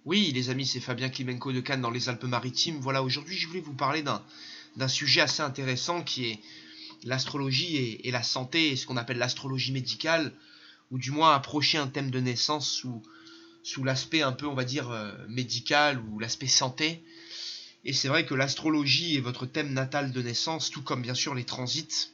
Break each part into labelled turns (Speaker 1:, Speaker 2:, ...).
Speaker 1: Oui, les amis, c'est Fabien Klimenko de Cannes dans les Alpes-Maritimes. Voilà, aujourd'hui, je voulais vous parler d'un sujet assez intéressant qui est l'astrologie et la santé, et ce qu'on appelle l'astrologie médicale, ou du moins approcher un thème de naissance sous l'aspect un peu, on va dire, médical ou l'aspect santé. Et c'est vrai que l'astrologie et votre thème natal de naissance, tout comme bien sûr les transits,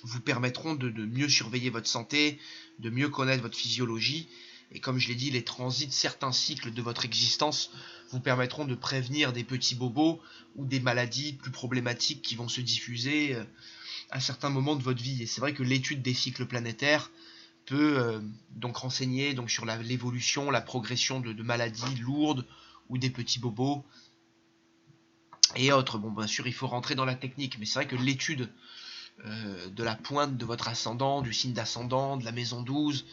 Speaker 1: vous permettront de mieux surveiller votre santé, de mieux connaître votre physiologie. Et comme je l'ai dit, les transits, certains cycles de votre existence vous permettront de prévenir des petits bobos ou des maladies plus problématiques qui vont se diffuser à certains moments de votre vie. Et c'est vrai que l'étude des cycles planétaires peut donc renseigner donc, sur l'évolution, la progression de maladies lourdes ou des petits bobos et autres. Bon, bien sûr, il faut rentrer dans la technique, mais c'est vrai que l'étude de la pointe de votre ascendant, du signe d'ascendant, de la maison 12,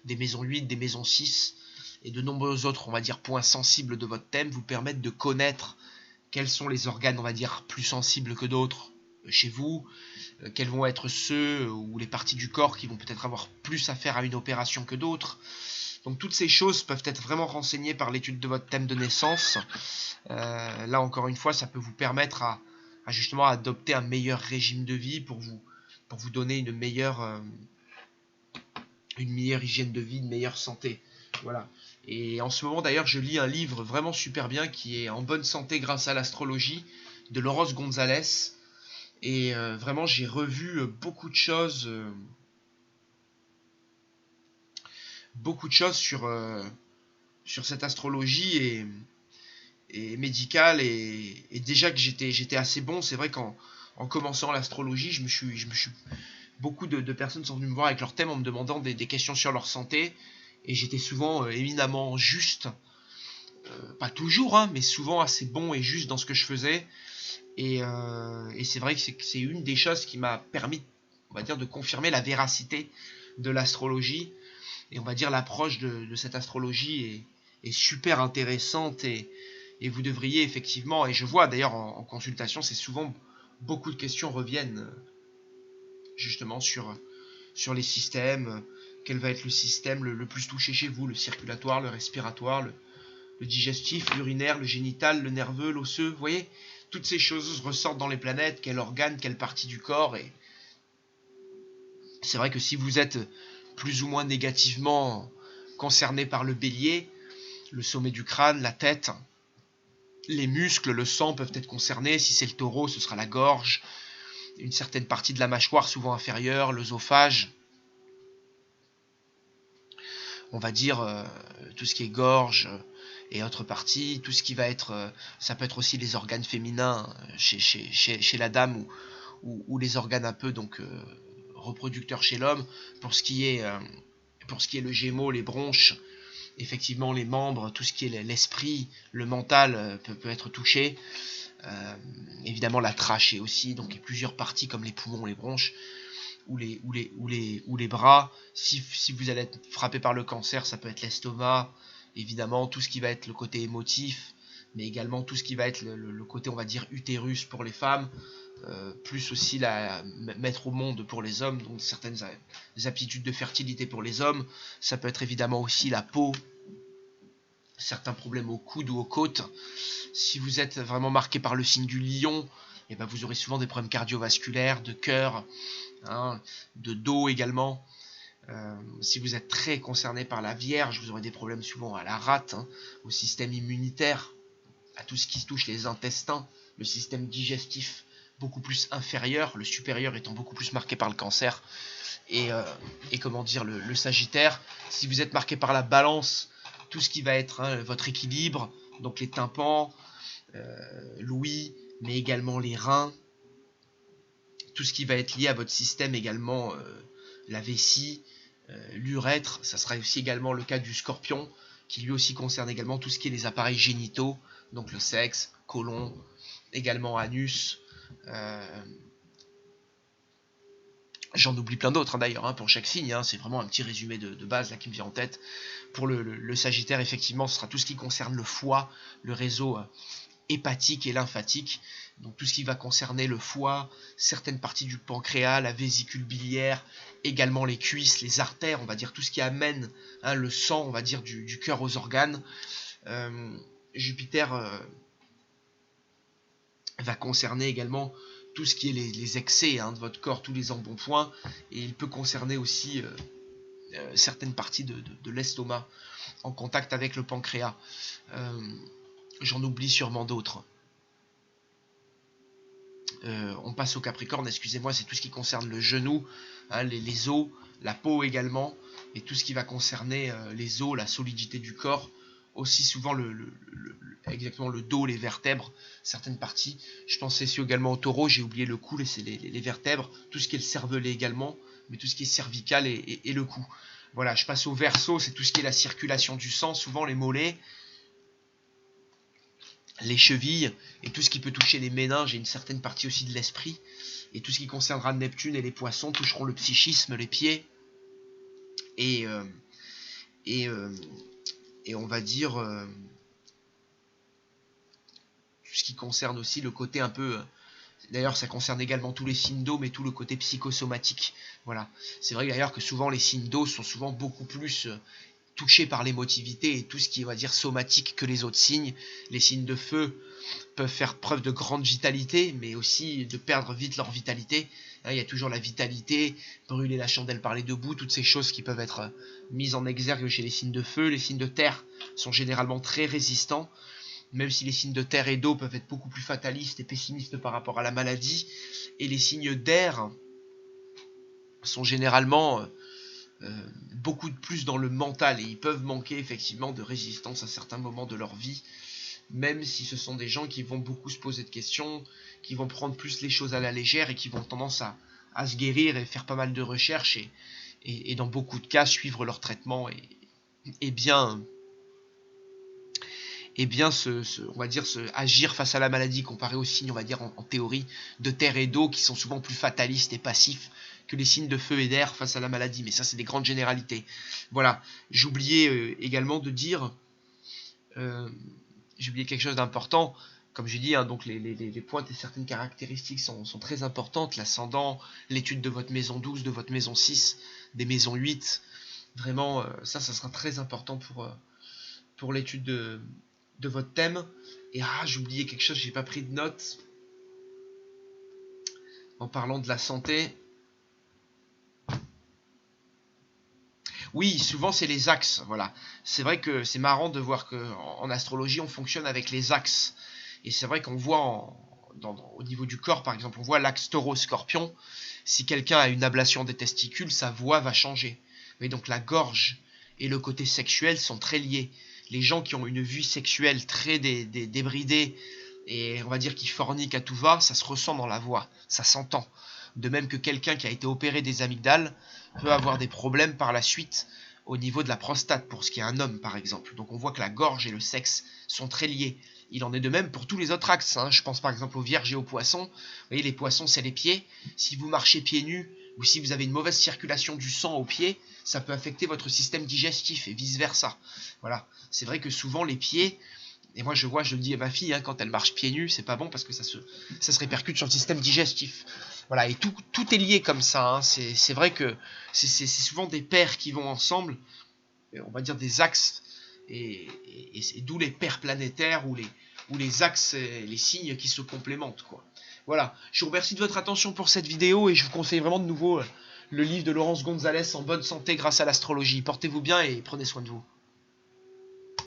Speaker 1: des maisons 8, des maisons 6, et de nombreux autres, on va dire, points sensibles de votre thème vous permettent de connaître quels sont les organes, on va dire, plus sensibles que d'autres chez vous, quels vont être ceux ou les parties du corps qui vont peut-être avoir plus à faire à une opération que d'autres. Donc toutes ces choses peuvent être vraiment renseignées par l'étude de votre thème de naissance. Là encore une fois, ça peut vous permettre à justement adopter un meilleur régime de vie pour vous donner une meilleure hygiène de vie, une meilleure santé. Voilà. Et en ce moment d'ailleurs, je lis un livre vraiment super bien qui est En bonne santé grâce à l'astrologie de Laurence Gonzalez. Et vraiment, j'ai revu beaucoup de choses sur cette astrologie et médicale. Et déjà que j'étais assez bon, c'est vrai qu'en commençant l'astrologie, beaucoup de personnes sont venues me voir avec leur thème en me demandant des questions sur leur santé. Et j'étais souvent éminemment juste, pas toujours, hein, mais souvent assez bon et juste dans ce que je faisais. Et c'est vrai que c'est une des choses qui m'a permis, on va dire, de confirmer la véracité de l'astrologie. Et on va dire l'approche de cette astrologie est super intéressante et vous devriez effectivement, et je vois d'ailleurs en consultation, c'est souvent beaucoup de questions reviennent justement sur les systèmes, quel va être le système le plus touché chez vous, le circulatoire, le respiratoire, le digestif, l'urinaire, le génital, le nerveux, l'osseux, vous voyez, toutes ces choses ressortent dans les planètes, quel organe, quelle partie du corps, et c'est vrai que si vous êtes plus ou moins négativement concerné par le bélier, le sommet du crâne, la tête, les muscles, le sang peuvent être concernés, si c'est le taureau, ce sera la gorge, une certaine partie de la mâchoire, souvent inférieure, l'œsophage, on va dire tout ce qui est gorge et autres parties, tout ce qui va être, ça peut être aussi les organes féminins chez la dame ou les organes un peu donc reproducteurs chez l'homme. Pour ce qui est le gémeaux, les bronches, effectivement les membres, tout ce qui est l'esprit, le mental peut être touché. Évidemment la trachée aussi, donc plusieurs parties comme les poumons, les bronches ou les bras. Si vous allez être frappé par le cancer, ça peut être l'estomac, évidemment tout ce qui va être le côté émotif, mais également tout ce qui va être le côté, on va dire, utérus pour les femmes, plus aussi mettre au monde pour les hommes, donc certaines aptitudes de fertilité pour les hommes. Ça peut être évidemment aussi la peau, certains problèmes au coude ou aux côtes. Si vous êtes vraiment marqué par le signe du lion, et ben vous aurez souvent des problèmes cardiovasculaires, de cœur, hein, de dos également. Si vous êtes très concerné par la Vierge, vous aurez des problèmes souvent à la rate, hein, au système immunitaire, à tout ce qui touche les intestins, le système digestif beaucoup plus inférieur, le supérieur étant beaucoup plus marqué par le cancer. Et comment dire, le Sagittaire, si vous êtes marqué par la Balance, tout ce qui va être votre équilibre, donc les tympans, l'ouïe, mais également les reins, tout ce qui va être lié à votre système également, la vessie, l'urètre, ça sera aussi également le cas du Scorpion, qui lui aussi concerne également tout ce qui est les appareils génitaux, donc le sexe, côlon, également anus, j'en oublie plein d'autres hein, d'ailleurs, hein, pour chaque signe, hein, c'est vraiment un petit résumé de base là qui me vient en tête. Pour le Sagittaire, effectivement, ce sera tout ce qui concerne le foie, le réseau hépatique et lymphatique, donc tout ce qui va concerner le foie, certaines parties du pancréas, la vésicule biliaire, également les cuisses, les artères, on va dire tout ce qui amène hein, le sang, on va dire du cœur aux organes, Jupiter va concerner également tout ce qui est les excès hein, de votre corps, tous les embonpoints, et il peut concerner aussi certaines parties de l'estomac en contact avec le pancréas. J'en oublie sûrement d'autres. On passe au Capricorne, excusez-moi, c'est tout ce qui concerne le genou, hein, les os, la peau également, et tout ce qui va concerner les os, la solidité du corps, aussi souvent exactement le dos, les vertèbres, certaines parties. Je pensais également au taureau, j'ai oublié le cou, les vertèbres, tout ce qui est le cervelet également, mais tout ce qui est cervical et le cou. Voilà, je passe au Verseau, c'est tout ce qui est la circulation du sang, souvent les mollets, les chevilles, et tout ce qui peut toucher les méninges et une certaine partie aussi de l'esprit. Et tout ce qui concernera Neptune et les poissons toucheront le psychisme, les pieds, et on va dire tout ce qui concerne aussi le côté un peu... D'ailleurs, ça concerne également tous les signes d'eau, mais tout le côté psychosomatique. Voilà. C'est vrai d'ailleurs que souvent les signes d'eau sont souvent beaucoup plus touchés par l'émotivité et tout ce qui est, on va dire, somatique que les autres signes. Les signes de feu peuvent faire preuve de grande vitalité, mais aussi de perdre vite leur vitalité. Il y a toujours la vitalité, brûler la chandelle par les deux bouts, toutes ces choses qui peuvent être mises en exergue chez les signes de feu. Les signes de terre sont généralement très résistants, même si les signes de terre et d'eau peuvent être beaucoup plus fatalistes et pessimistes par rapport à la maladie. Et les signes d'air sont généralement beaucoup de plus dans le mental, et ils peuvent manquer effectivement de résistance à certains moments de leur vie, même si ce sont des gens qui vont beaucoup se poser de questions, qui vont prendre plus les choses à la légère et qui vont tendance à se guérir et faire pas mal de recherches et dans beaucoup de cas suivre leur traitement et bien on va dire agir face à la maladie comparé aux signes, on va dire en théorie, de terre et d'eau qui sont souvent plus fatalistes et passifs que les signes de feu et d'air face à la maladie. Mais ça, c'est des grandes généralités. Voilà. J'oubliais également de dire, j'ai oublié quelque chose d'important. Comme j'ai dit, hein, donc les pointes et certaines caractéristiques sont très importantes. L'ascendant, l'étude de votre maison 12, de votre maison 6, des maisons 8. Vraiment, ça sera très important pour l'étude de votre thème. Et j'ai oublié quelque chose, j'ai pas pris de notes en parlant de la santé. Oui, souvent c'est les axes, voilà. C'est vrai que c'est marrant de voir qu'en astrologie on fonctionne avec les axes. Et c'est vrai qu'on voit au niveau du corps, par exemple, on voit l'axe taureau-scorpion. Si quelqu'un a une ablation des testicules, sa voix va changer. Mais donc la gorge et le côté sexuel sont très liés. Les gens qui ont une vie sexuelle très débridée et on va dire qui forniquent à tout va, ça se ressent dans la voix, ça s'entend. De même que quelqu'un qui a été opéré des amygdales peut avoir des problèmes par la suite au niveau de la prostate, pour ce qui est un homme par exemple. Donc on voit que la gorge et le sexe sont très liés. Il en est de même pour tous les autres axes, hein. Je pense par exemple aux vierges et aux poissons. Vous voyez, les poissons c'est les pieds. Si vous marchez pieds nus ou si vous avez une mauvaise circulation du sang aux pieds, ça peut affecter votre système digestif et vice versa. Voilà, c'est vrai que souvent les pieds, et moi je le dis à ma fille, hein, quand elle marche pieds nus, c'est pas bon parce que ça se répercute sur le système digestif. Voilà, et tout est lié comme ça, hein. C'est vrai que c'est souvent des paires qui vont ensemble, on va dire des axes, et d'où les paires planétaires ou les axes, les signes qui se complémentent, quoi. Voilà, je vous remercie de votre attention pour cette vidéo et je vous conseille vraiment de nouveau le livre de Laurence Gonzalez, En bonne santé grâce à l'astrologie. Portez-vous bien et prenez soin de vous.